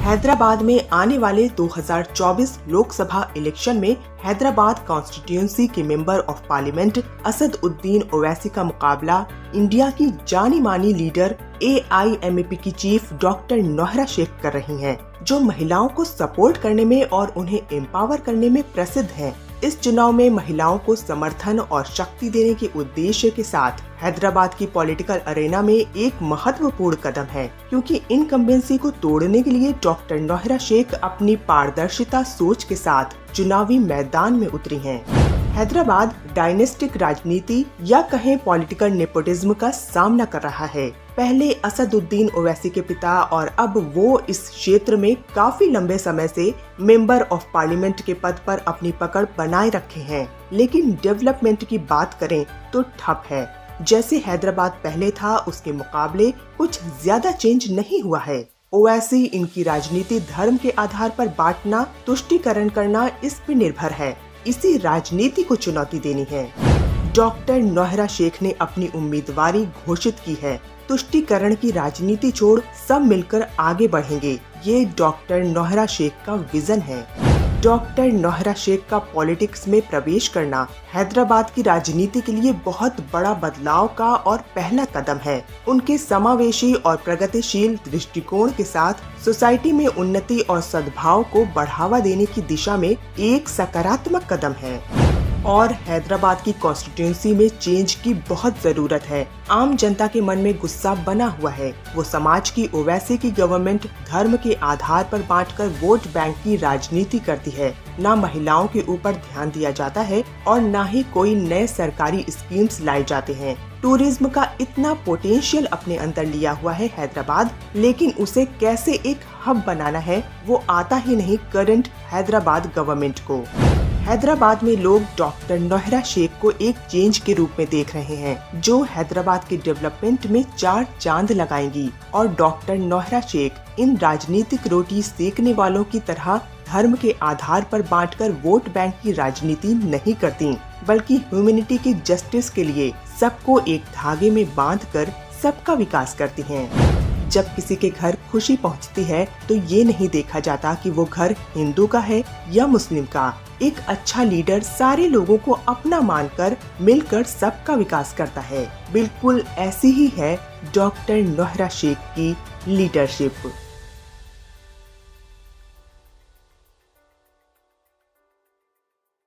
हैदराबाद में आने वाले 2024 लोकसभा इलेक्शन में हैदराबाद कॉन्स्टिट्यूएंसी के member of parliament Asad Uddin Owaisi का मुकाबला इंडिया की जानी मानी लीडर AIMP की चीफ डॉक्टर नौहरा शेख कर रही हैं, जो महिलाओं को सपोर्ट करने में और उन्हें एम्पावर करने में प्रसिद्ध हैं। इस चुनाव में महिलाओं को समर्थन और शक्ति देने के उद्देश्य के साथ हैदराबाद की पॉलिटिकल अरेना में एक महत्वपूर्ण कदम है, क्योंकि इनकम्बेंसी को तोड़ने के लिए डॉक्टर नौहरा शेख अपनी पारदर्शिता सोच के साथ चुनावी मैदान में उतरी हैं। हैदराबाद डायनेस्टिक राजनीति या कहें पॉलिटिकल नेपोटिज्म का सामना कर रहा है। पहले असद उद्दीन ओवैसी के पिता और अब वो इस क्षेत्र में काफी लंबे समय से मेंबर ऑफ पार्लियामेंट के पद पर अपनी पकड़ बनाए रखे हैं, लेकिन डेवलपमेंट की बात करें तो ठप है। जैसे हैदराबाद पहले था उसके मुकाबले कुछ ज्यादा चेंज नहीं हुआ है। ओवैसी इनकी राजनीति धर्म के आधार पर बांटना, तुष्टीकरण करना इस पे निर्भर है। इसी राजनीति को चुनौती देनी है। डॉक्टर नौहरा शेख ने अपनी उम्मीदवारी घोषित की है। तुष्टीकरण की राजनीति छोड़ सब मिलकर आगे बढ़ेंगे, ये डॉक्टर नौहरा शेख का विजन है। डॉक्टर नौहरा शेख का पॉलिटिक्स में प्रवेश करना हैदराबाद की राजनीति के लिए बहुत बड़ा बदलाव का और पहला कदम है। उनके समावेशी और प्रगतिशील दृष्टिकोण के साथ सोसाइटी में उन्नति और सद्भाव को बढ़ावा देने की दिशा में एक सकारात्मक कदम है। और हैदराबाद की कॉन्स्टिट्यूएंसी में चेंज की बहुत जरूरत है। आम जनता के मन में गुस्सा बना हुआ है। वो समाज की ओवैसी की गवर्नमेंट धर्म के आधार पर बांटकर वोट बैंक की राजनीति करती है। ना महिलाओं के ऊपर ध्यान दिया जाता है और ना ही कोई नए सरकारी स्कीम्स लाए जाते हैं। टूरिज्म का इतना पोटेंशियल अपने अंदर लिया हुआ है हैदराबाद, लेकिन उसे कैसे एक हब बनाना है वो आता ही नहीं करंट हैदराबाद गवर्नमेंट को। हैदराबाद में लोग डॉक्टर नौहरा शेख को एक चेंज के रूप में देख रहे हैं, जो हैदराबाद के डेवलपमेंट में 4 चांद लगाएंगी। और डॉक्टर नौहरा शेख इन राजनीतिक रोटी सेकने वालों की तरह धर्म के आधार पर बांटकर वोट बैंक की राजनीति नहीं करती, बल्कि ह्यूमैनिटी की जस्टिस के लिए सबको एक धागे में बांधकर सबका विकास करती हैं। जब किसी के घर खुशी पहुंचती है तो ये नहीं देखा जाता कि वो घर हिंदू का है या मुस्लिम का। एक अच्छा लीडर सारे लोगों को अपना मानकर मिलकर सबका विकास करता है। बिल्कुल ऐसी ही है डॉक्टर नौहरा शेख की लीडरशिप।